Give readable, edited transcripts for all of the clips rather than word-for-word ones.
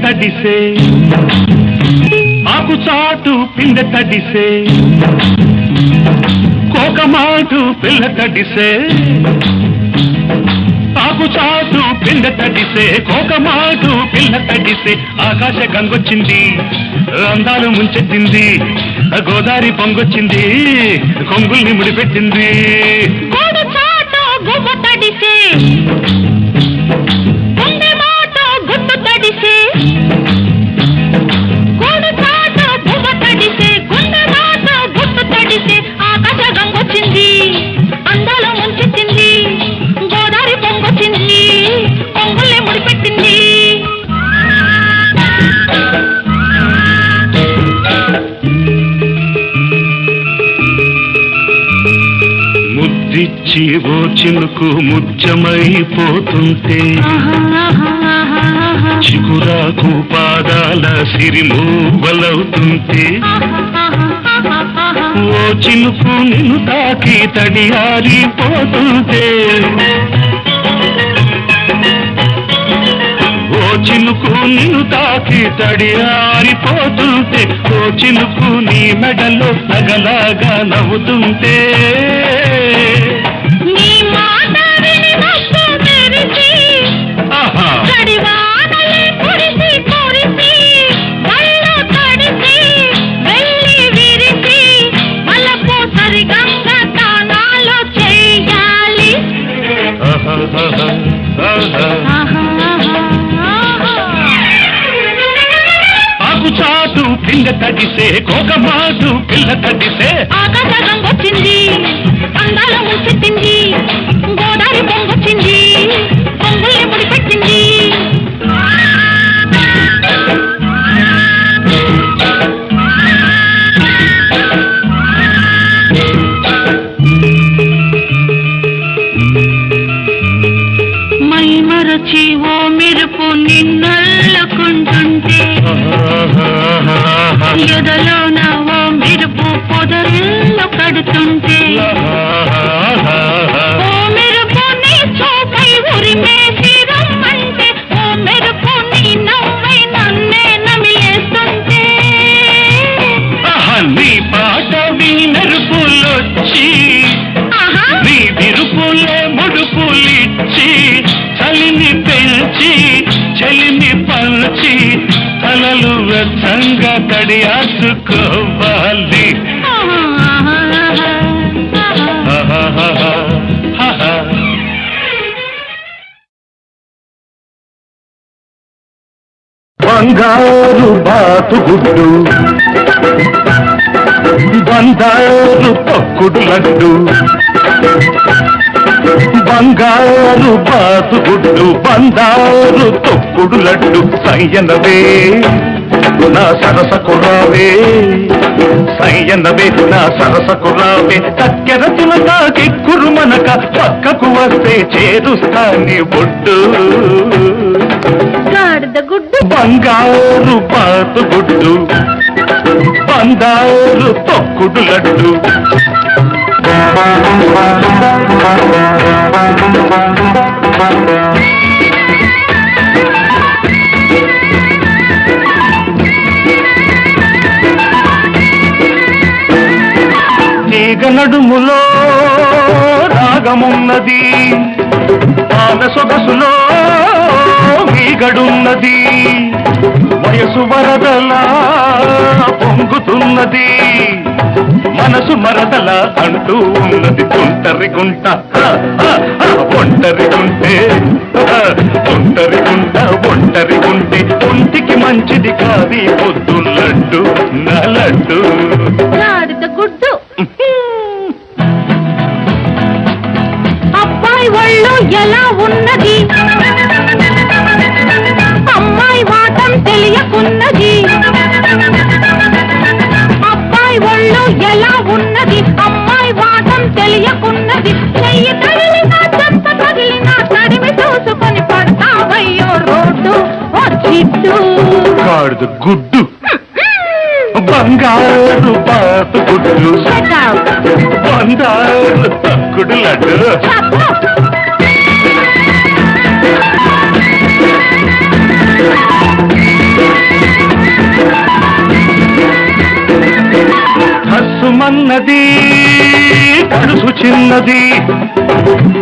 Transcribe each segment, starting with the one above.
తడిసే ఆకు చాటు పిండ తడిసే కోకమాటు పిల్ల తడిసే ఆకు చాటు పిండ తడిసే కోకమాటు పిల్ల తడిసే ఆకాశ గంగొచ్చింది అందాలు ముంచెత్తింది గోదావరి పొంగొచ్చింది కొంగుల్ని ముడిపెట్టింది తడిసే గుండె మాట గుట్టు తడిసే గోడు చాట బువ్వ తడిసే గుండె మాట గుట్టు తడిసే ఆకాశ గంగొచ్చింది అందాల ముంచెత్తింది గోదావరి పొంగొచ్చింది పొంగుల్ని ముడిపెట్టింది ముద్దిచ్చి ఓ చినుకు ముత్యమైపోతుంటే చిగురాకు పాదాల సిరిమూవలవుతుంటే ఓ చినుకు నిన్ను తాకి తడియారిపోతుంటే ఓ చినుకు నిన్ను తాకి తడియారిపోతుంటే ఓ చినుకు నీ మెడలో నగలాగా నవ్వుతుంటే నీ మాట విని మస్తు మెరిసి కడివానలే కురిసి కురిసి వల్ల తడిసి వెళ్ళి విరిసి మల్లపు సరిగంగ తానాలో చేయాలి ఆకు చాటు పిండ తడిసే కోకమాటు పిల్ల తడిసే ఆకాశ గంగొచ్చింది అందాల ముంచెత్తింది గోదావరి పొంగొచ్చింది పొంగుల్ని ముడిపెట్టింది మై మరచి ఓ మెరుపు నిన్నల్లుకుంటుంటే ఎదలోన ఓ మెరుపు పొదరిల్లు కడుతుంటే ఓ మెరుపు నీ చూపై ఉరిమేసి రమ్మంటే ఓ మెరుపు నీ నవ్వై నన్నే నమిలేస్తుంటే నీ పాట నీ మెరుపులొచ్చి నీ విరుపులే ముడుపులిచ్చి చలిని పెంచి చలిని పంచి తలలు వెచ్చంగా తడియాసుకోవాలి బంగారు బాతుగుడ్డు బంగారు తొక్కుడు లడ్డు బంగారు బాతుగుడ్డు బంగారు తొక్కుడు లడ్డు సయ్యనవే నా సరసకురావే సయ్యనవే నా సరసకురావే చక్కెర చిలక కిక్కురు మనక పక్కకు వస్తే చేరుస్తాని బొడ్డు గుడ్డు బంగారు బాతుగుడ్డు బంగారు తొక్కుడు లడ్డు తీగ నడుములో రాగమున్నది పాద సొగసులో మీగడున్నది వయసు వరదలా పొంగుతున్నది మనసు మరదల అంటూ ఉన్నది ఒంటరి గుంట ఒంటరి గుంటే ఒంటరి గుంట ఒంటరి గుంటే ఒంటికి మంచిది కాది పొద్దు లడ్డు నా లడ్డు గుడ్డు అబ్బాయి ఒళ్ళు ఎలా ఉన్నది అమ్మాయి వాటం తెలియకున్నది అబ్బాయి ఒళ్ళు ఎలా ఉన్నది అమ్మాయి వాటం తెలియకున్నది చెయ్యి తగిలినా చెత్త తగిలినా తడిమి చూసుకొని పడతావయ్యో రోడ్డు చిట్టు కాడు గుడ్డు బంగారు బాతుగుడ్డు బంగారు తక్కుడు లడ్డు కిస్సుమన్నది కడుసు చిన్నది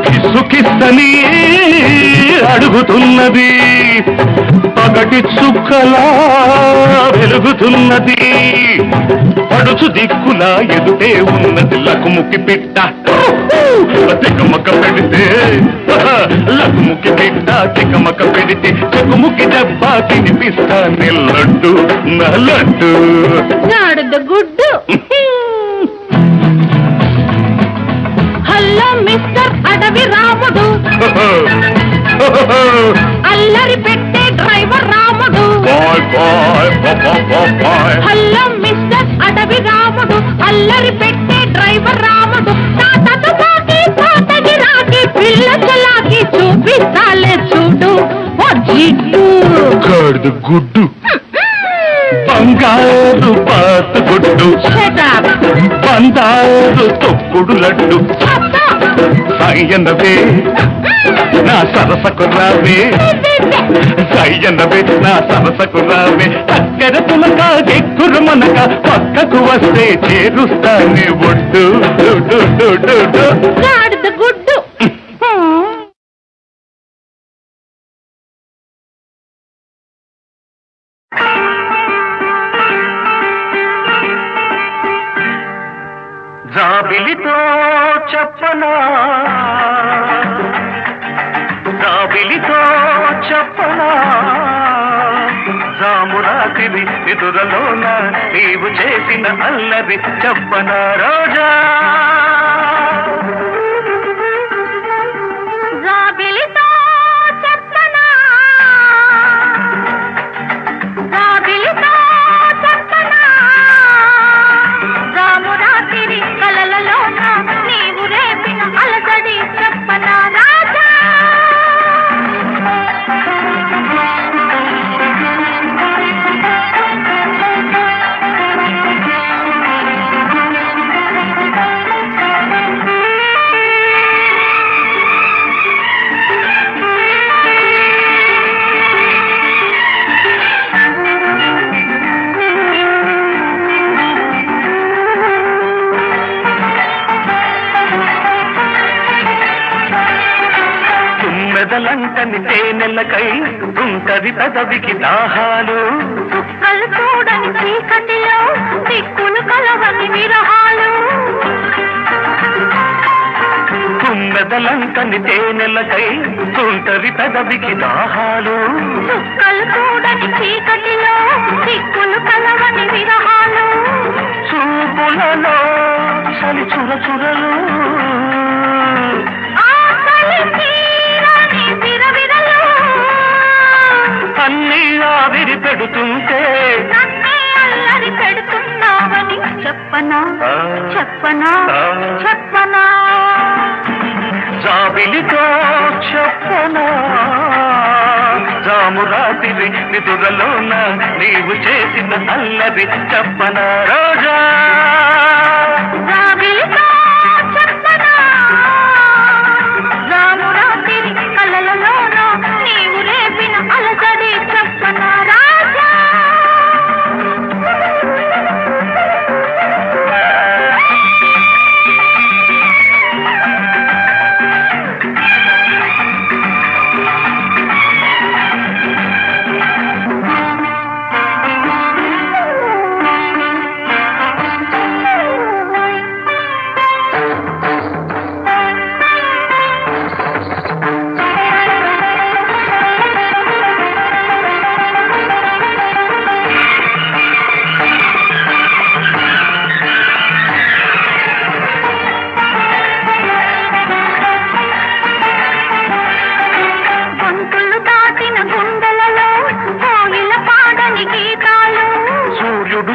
కిస్సు కిస్సని అడుగుతున్నది పగటి చుక్కలా వెలుగుతున్నది పడుచు దిక్కులా ఎదుటే ఉన్నది లకుముకి పిట్ట తికమక పెడితే లకుముకి పిట్ట తికమక పెడితే చెకుముకి దెబ్బ తినిపిస్తా నిల్లడ్డు నల్లడ్డు గాడిద గుడ్డు హలో మిస్టర్ అడవి రాముడు అల్లరి పెట్టే డ్రైవర్ రాముడు హలో మిస్టర్ అడవి రాముడు అల్లరి పెట్టే డ్రైవర్ రాముడు తాతతో పాకి తాతకి రాకి పిల్ల చలాకి చూపిస్తాలే చూడు ఓ జిడ్డు గాడిద గుడ్డు బంగారు పాత గుడ్డు బంగారు తొక్కుడు లడ్డు సయ్యన్నవే నా సరసకు రావే సయ్యన్నవే నా సరసకు రావే చక్కెర పులక ఎక్కురు మనక పక్కకు వస్తే చేరుస్తానే ఒడ్డు గాడిద గుడ్డు జాబిలితో చెప్పనా జాబిలితో చెప్పనా జామురాతిరి నిదురలోన నీవు చేసిన అల్లరి చెప్పనా రోజా జాబిలితో చెప్పనా జాబిలితో చెప్పనా రామురాతిరి కలలలోన నీవు రేపిన అలసడి చెప్పనా రాజా లంకని తేనెలకై ఉంటది పెదవికి దాహాలు చుక్కలు చూడని చీకటిలో దిక్కులు కలవని విరహాలు తుమ్మెదలంకని తేనెలకై ఉంటది పెదవికి దాహాలు చుక్కలు చూడని చీకటిలో దిక్కులు కలవని విరహాలు చూపులలో చలి చురచురలు అన్నీ ఆవిరి పెడుతుంటే అల్లరి పెడుతున్నావని చెప్పనా చెప్పనా చెప్పనా జాబిలితో చెప్పనా జామురాతిరి నిదురలోన నీవు చేసిన అల్లరి చెప్పనా రోజా జాబిలితో చెప్పనా రామురాతిరి కలలలోన నీవు రేపిన అలసడి చెప్పనా రాజా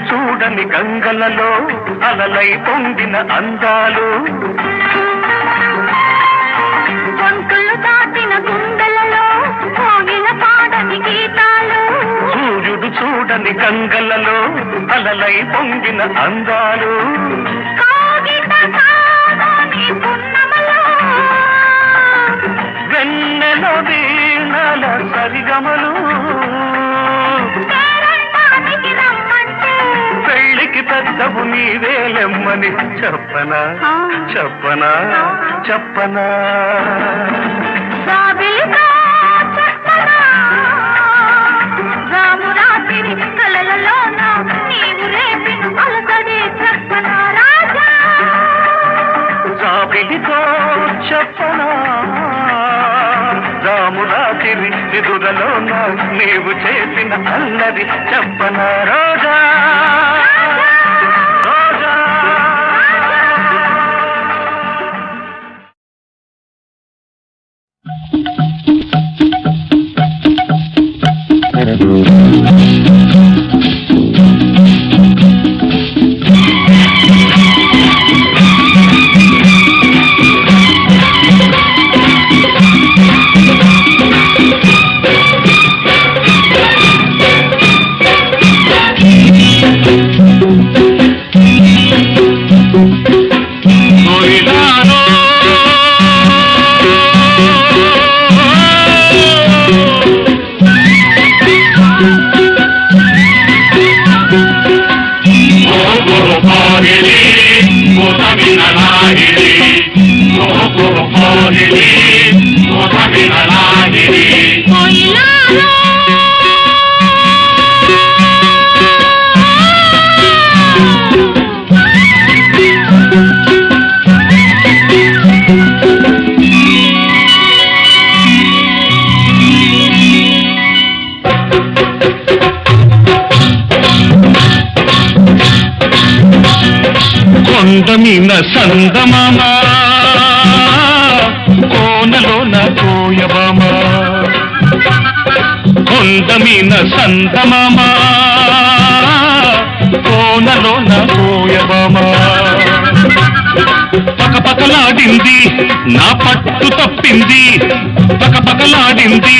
చూడని గంగలలో అలలై పొంగిన అందాలు గొంతులు దాటిన గుండెలలో కోగిల పాడని గీతాలు సూర్యుడు చూడని గంగలలో అలలై పొంగిన అందాలు వెన్నెల వీణల సరిగమలు పెళ్ళికి పెద్దవు నీవేలెమ్మ ప్రేమని చెప్పనా చెప్పనా చెప్పనా రామురాత్రి కలలలోన నీవు రేపిన అలసడే చెప్పనా రాజా జాబిలితో చెప్పనా రామురాత్రి నిదురలోన నీవు చేసిన అల్లరి చెప్పనా రోజా రోజా కొండమీన సందమామ కోనలోన కోయబామ కొండమీన సందమామ కోనలోన కోయబామ పకపకలాడింది నా పట్టు తప్పింది పకపకలాడింది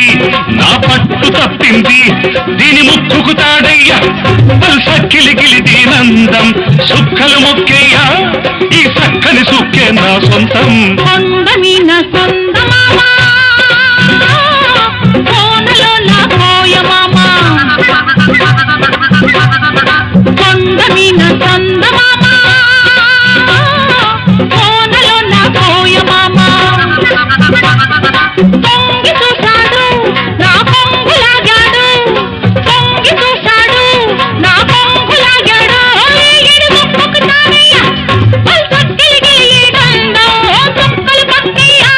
నా పట్టు తప్పింది దీని ముక్కుకు తాడయ్యా సక్కిలిగిలి దీనందం సుక్కలు మొక్కేయ్యా ఈ సక్కని సుక్కే నా సొంతం కొండమీన సందమామ కోనలోన కోయమామ కొండమీన సందమామ కోనలోన కోయమామ పొంగి చూశాడు నా పొంగులాగాడు పొంగి చూశాడు నా పొంగులాగాడు ఈడు ముక్కుకు తానయ్యా పల్సక్కిలిగిలి ఈ దండం సుక్కలు పక్కయ్యా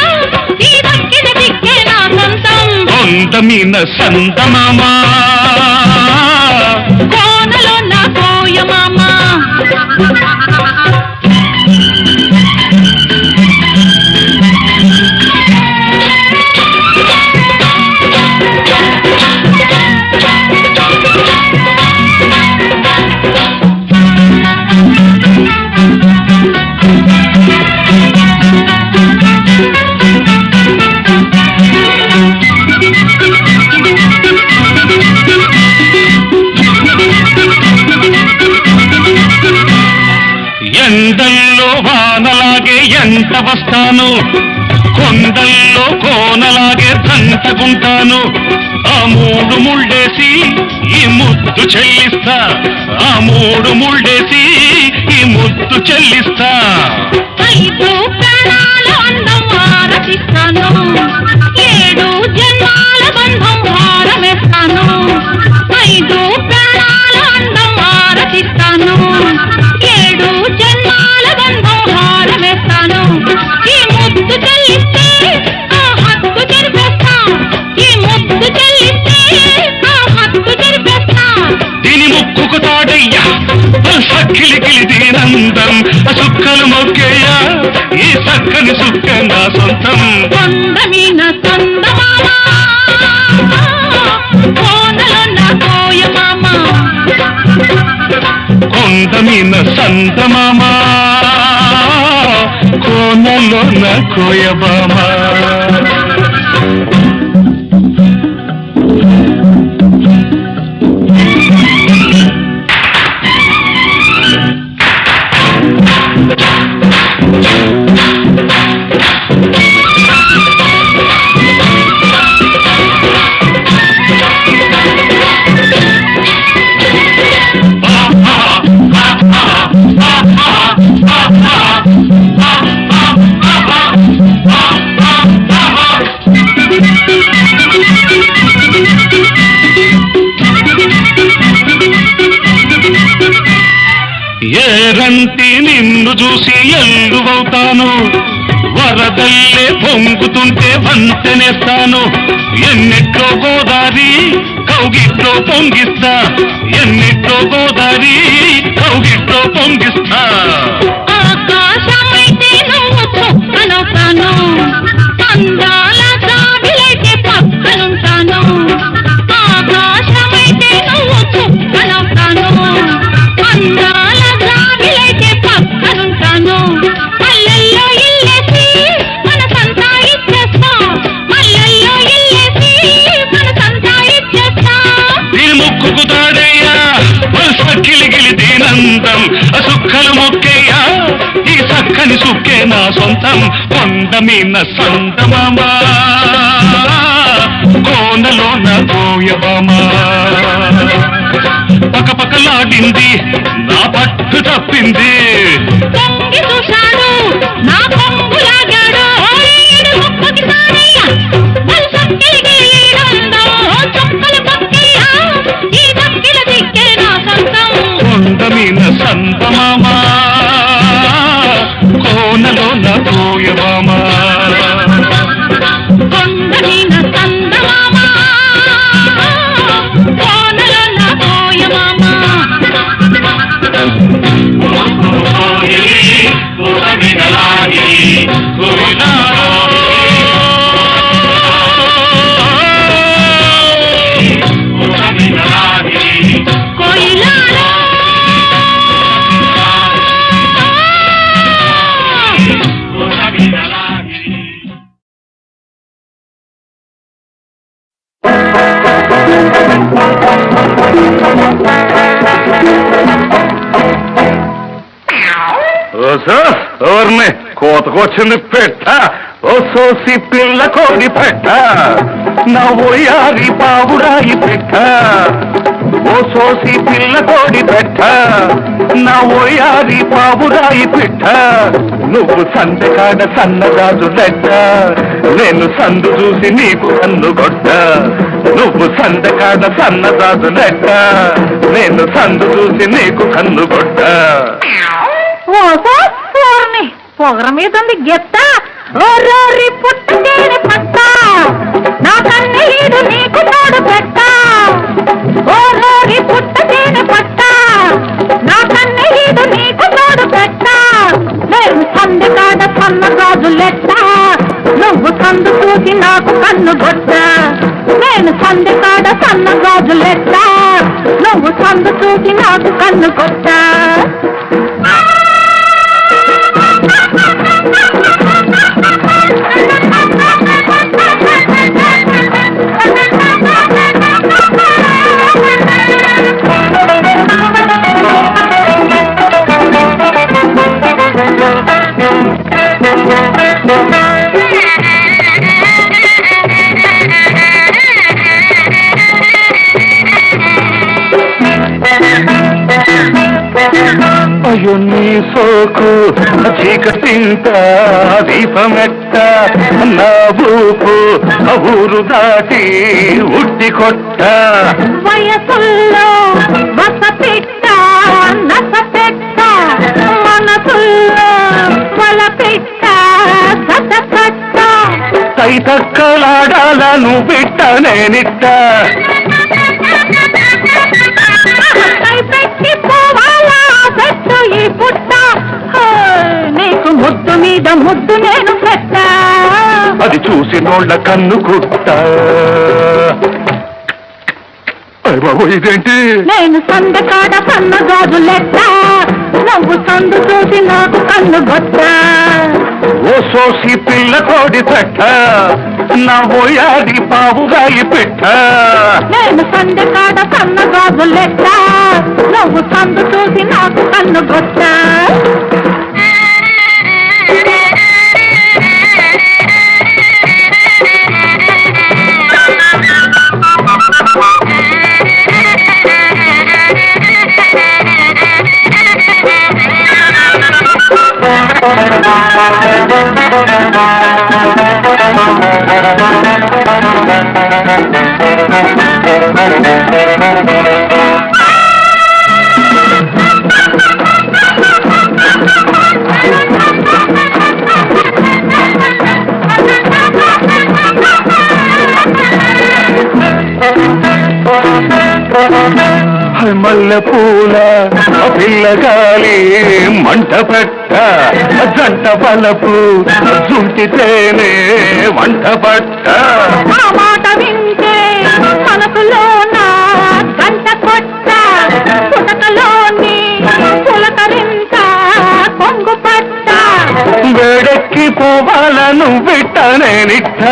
ఈ దక్కిన దిక్కే నా సొంతం కొండమీన సందమామ కోనలోన కోయమామ ఎండల్లో వానలాగే ఎంట వస్తాను కొండల్లో కోనలాగే దంచుకుంటాను ఆ మూడు ముళ్ళేసి ఈ ముద్దు చెల్లిస్తా ఆ మూడు ముళ్ళేసి ఈ ముద్దు చెల్లిస్తా ఐదు ప్రాణాల అందం ఆరతిస్తాను ఏడు జన్మాల బంధం హారమేస్తాను ఐదు ప్రాణాల అందం ఆరతిస్తాను ఏడు జన్మాల బంధం హారమేస్తాను ఈ ముద్దు చెల్లిస్తే ఆ హక్కు జరిపేస్తా ఈ ముద్దు చెల్లిస్తే ఆ హక్కు జరిపేస్తా దీని ముక్కుకు తాడయ్యా సక్కిలిగిలి దీనందం సుక్కలు మొక్కేయ్యా ఈ సక్కని సుక్క నా సొంతం కొండమీన సందమామ కోనలోన కోయమామ కొండమీన సందమామ కోనలోన కోయబామ చూసి ఎల్లువవుతాను, వరదల్లే పొంగుతుంటే వంతెనేస్తాను. ఎన్నిట్లో గోదారి కౌగిట్లో పొంగిస్తా, ఎన్నిట్లో గోదారి కౌగిట్లో పొంగిస్తా. ఆకాశమైతే నువ్వు చుక్కనవుతాను, అందాల జాబిలైతే పక్కనుంటాను. ఆకాశమైతే నువ్వు చుక్కనవుతాను, అందాల జాబిలైతే పక్కనుంటాను. మల్లెల్లో ఇల్లేసి మనసంతా ఇచ్చేస్తా, మల్లెల్లో ఇల్లేసి మనసంతా ఇచ్చేస్తా. దీని ముక్కుకు తాడయ్యా గిలిగిలి దీనందం, సుక్కలు మొక్కయ్యా ఈ చక్కని సుక్కే నా సొంతం. కొండ మీన సందమామా, కోనలోన కోయబామా, పకపకలాడింది నా పట్టు తప్పింది. పొంగి చూశాడు నా పొంగు లాగాడు, ఈడు ముక్కుకి సారయ్య మనసక్కిలిగి ఈడందో చుక్కలు పక్కయ్యా ఈ దక్కిల దిక్కే నా సొంతం. కొండ మీన సందమామా, కోనలోన కోయబామా. కొండ మీద సందమామ, కోనలోన కోయమామ. కోయిలాలో ఎవరిని కోతకొచ్చింది పెట్ట, ఓ సోసి పిల్ల కోడి పెట్ట, నా ఓయారి బాబురాయి పెట్ట, ఓ సోసి పిల్ల కోడి పెట్ట, నా ఓయారి బాబురాయి పెట్ట. నువ్వు సందెకాడ సన్నగాజు లెట్ట, నేను సందు చూసి నీకు కన్ను కొట్ట. నువ్వు సందెకాడ సన్నగాజు లెట్ట, నేను సందు చూసి నీకు కన్ను కొట్ట. ఓర్ని పొగర మీద ఉంది గెత్త, ఓరోరి పుట్టేని పట్ట, నా కన్నీడు నీకు తోడు పెట్ట. ఓరోరి పుట్టేని పట్ట, నా కన్నీడు నీకు తోడు పెట్ట. నేను సందెకాడ సన్న గాజులెట్ట, నువ్వు సందు చూసి నాకు కన్ను కొట్ట. నేను సందెకాడ సన్న గాజులెట్ట, నువ్వు సందు చూసి నాకు కన్ను కొట్ట. అయ్యో నీ సోకు చీకటింట దీపమెట్ట, నా ఊపు ఊరు దాటి ఉట్టి కొట్ట. వయసుల్లో వస పెట్ట నస పెట్ట, మనసుల్లో వల పెట్ట సత కట్ట. తైతక్కలాడాలను బిట్ట నేనిట్ట, పెట్టి పోవాలా పెట్టు ఈ పుట్ట. నీకు ముద్దు మీద ముద్దు నేను పెట్ట, అది చూసి నోళ్ళ కన్ను కుట్ట. అయ్య బాబు ఇదేంటి? నేను సందకాడ సన్న గాజులెట్ట, నువ్వు సందు చూసి నాకు కన్ను గొట్ట. ఓ సోసి పిల్ల కోడి పెట్ట, నా ఓయాది బాబుగాయి పెట్ట. నేను సందకాడ సన్న గాజులెట్ట, నువ్వు సందు చూసి నాకు కన్ను గొట్ట. మల్లె పూల పిల్లగాలి మంట పెట్ట జంట బలపు జుంటితేనే వంట పట్ట ఆ మాట వింటే మనసులోన గంట కొట్ట పుటకలోని పులకరింత కొంగు పట్ట వేడెక్కి పోవాలను బిట్టనేనిట్ట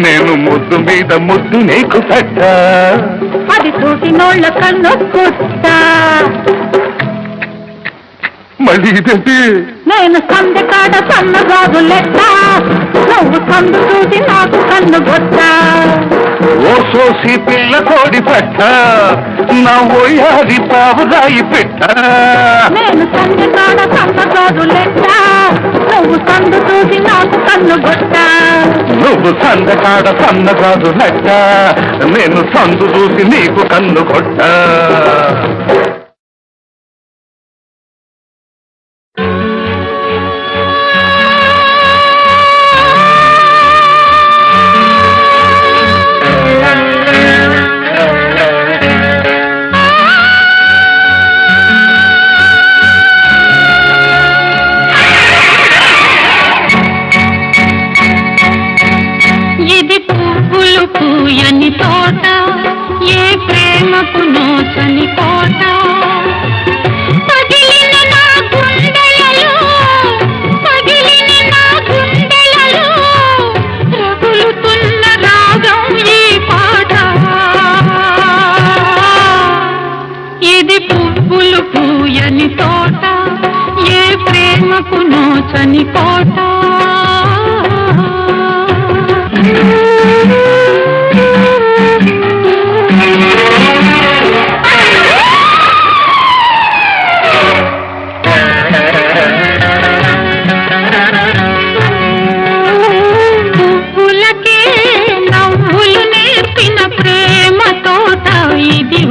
నేను ముద్దు మీద ముద్దు నీకు పెట్ట అది చూసినోళ్ళ కన్ను కొట్ట మళ్ళీ ఇదేంటి నేను సందె కాడ సన్నగాదు లెక్క నువ్వు సందు చూసి నాకు కన్ను కొట్ట ఓ సోసి పిల్ల కోడి పెట్ట నా ఓయాది పావురాయి పెట్ట నేను సందె కాడ సన్నగాదు లెక్క నువ్వు సందు చూసి నాకు కన్ను కొట్ట నువ్వు సందకాడ సన్నగాదు లెక్క నేను సందు చూసి నీకు కన్ను కొట్ట పూయని తోట ఏ ప్రేమకు నోచని కోట పగిలిన నా గుండెలలో పగిలిన నా గుండెలలో రగులుతున్న రాగం ఈ పాట ఇది పువ్వులు పూయని తోట ఏ ప్రేమకు నోచని కోట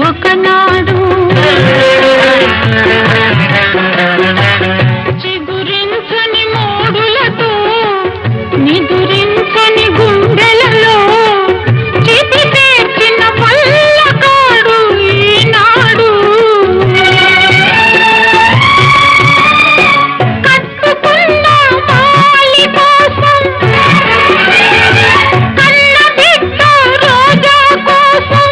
ఒకనాడు చిగురించని మోడులతో నిదురించని గుండెలలో చితి తెచ్చిన పల్లకాడు ఈనాడు కట్టుకున్న మాలి కోసం కన్న బిడ్డ రోజా కోసం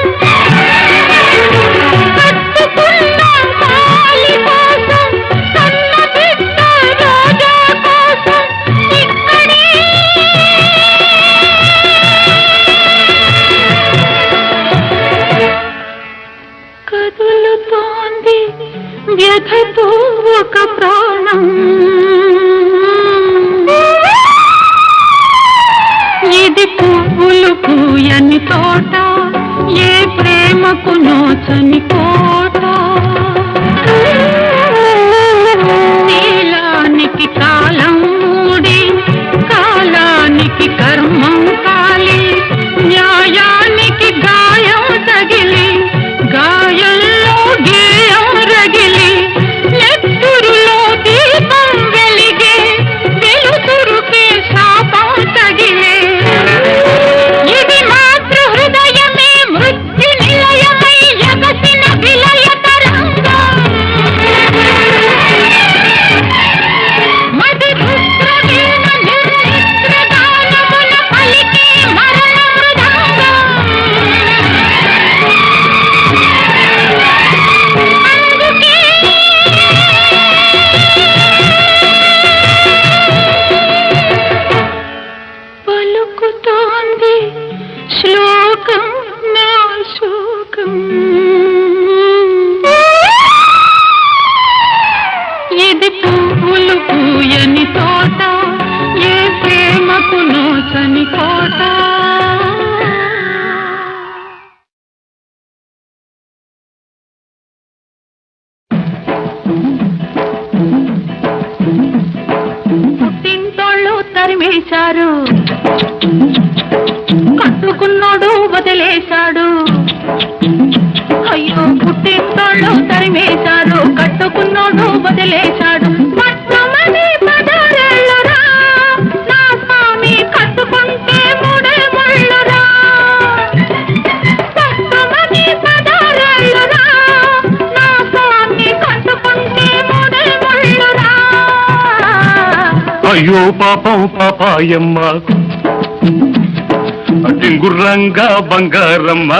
కదులుతోంది వ్యథతో ఒక ప్రాణం ఇది పువ్వులు పూయని తోట ఏ ప్రేమకు నోచని కోట నీలానికి కాలం మూడి కాలానికి కర్మం కాలి న్యాయానికి గాయం తగిలి గాయంలో గేయం రగిలి నెత్తురులో దీపం వెలిగే వెలుతురుకే శాపం తగిలే ఇది మాతృ హృదయమే మృత్యు నిలయమై ఎగసిన విలయ తరంగం మది రుద్రవీణ నిర్మిత్ర గానముల పలికే మరణ మృదంగం పలుకుతోంది శ్లోకం నా శోకం ఇది పువ్వులు పూయని తోట ఏ ప్రేమకు నోచని కోట పుట్టింటోళ్ళు తరిమేశారు కట్టుకున్నోడు వదిలేశాడు అయ్యో పుట్టింటోళ్ళు తరిమేశారు కట్టుకున్నోడు వదిలేశాడు మొట్టమొదటి 16 ఏళ్ళరా అయ్యో పాపం పాపాయమ్మ టింగుర్రంగా బంగారమ్మ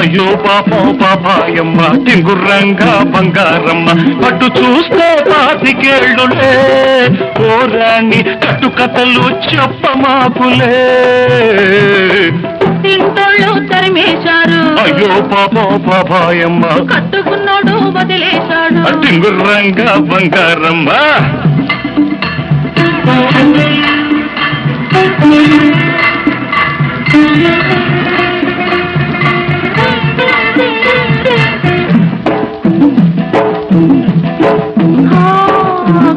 అయ్యో పాపం పాపాయమ్మ టింగుర్రంగా బంగారమ్మ పట్టు చూస్తే పాతికేళ్ళులే ఓరాణి కట్టుకథలు చెప్పమాకులే తింటోళ్ళు తరిమేశారు అయ్యో పాపం పాపాయమ్మ కట్టుకున్నాడు వదిలేశాడు టింగుర్రంగా బంగారమ్మ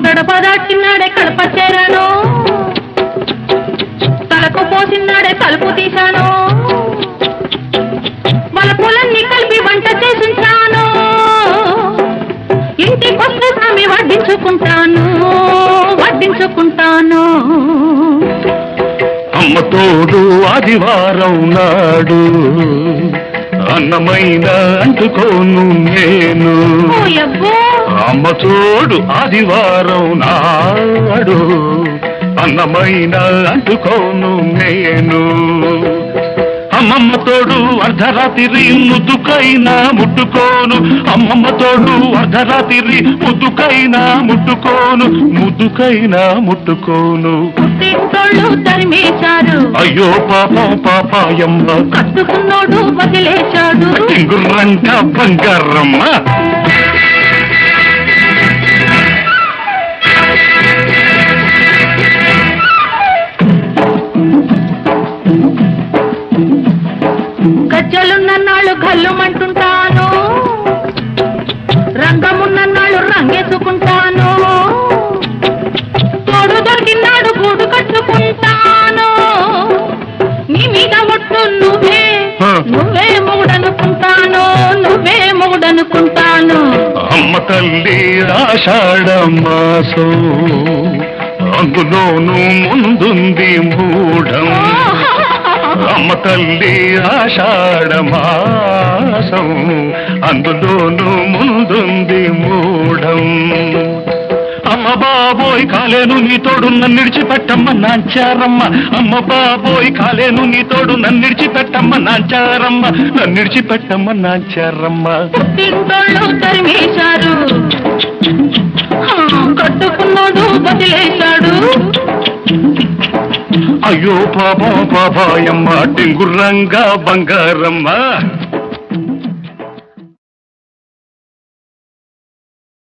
గడప దాటినాడే కడప చేరాను తలకు పోసినాడే తలుపు తీశాను వలపులన్నీ కలిపి వంట చేసించాను ఇంటికొస్తే స్వామి వడ్డించుకుంటాను వడ్డించుకుంటాను అమ్మ తోడు ఆదివారం నాడు అన్నమైన అంటుకోను నేను ఓయబ్బో అమ్మ తోడు ఆదివారం నాడు అన్నమైన అంటుకోను నేను అమ్మమ్మ తోడు అర్ధరాత్రి ముద్దుకైనా ముట్టుకోను అమ్మమ్మ తోడు అర్ధరాత్రి ముద్దుకైనా ముట్టుకోను ముద్దుకైనా ముట్టుకోను పుట్టింటోళ్ళు తరిమేశారు అయ్యో పాపం పాపాయమ్మ కట్టుకున్నోడు వదిలేశాడు టింగుర్రంగా బంగారమ్మ గజ్జలున్నన్నాళ్ళు గల్లుమంటుంటాను రంగమున్నన్నాళ్ళు రంగేసుకుంటాను తోడు దొరికినాడు గూడు కట్టుకుంటాను నీ మీద ఒట్టు నువ్వే మొగుడనుకుంటాను నువ్వే మొగుడనుకుంటాను అమ్మ తల్లి ఆషాఢ మాసం అందులోనూ ముందుంది మూఢం అమ్మ తల్లి ఆషాఢ మాసం అందులోనూ ముందుంది మూఢం అమ్మ బాబోయ్ కాలేను నీ తోడు నన్ను విడిచిపెట్టమ్మ నాంచారమ్మ అమ్మ బాబోయ్ కాలేను నీ తోడు నన్ను విడిచిపెట్టమ్మ నాంచారమ్మ నన్ను విడిచిపెట్టమ్మ నాంచారమ్మ పుట్టింటోళ్ళు తరిమేశారు కట్టుకున్నాడు వదిలేశాడు అయ్యో పాపం పాపాయమ్మ టింగుర్రంగా బంగారమ్మ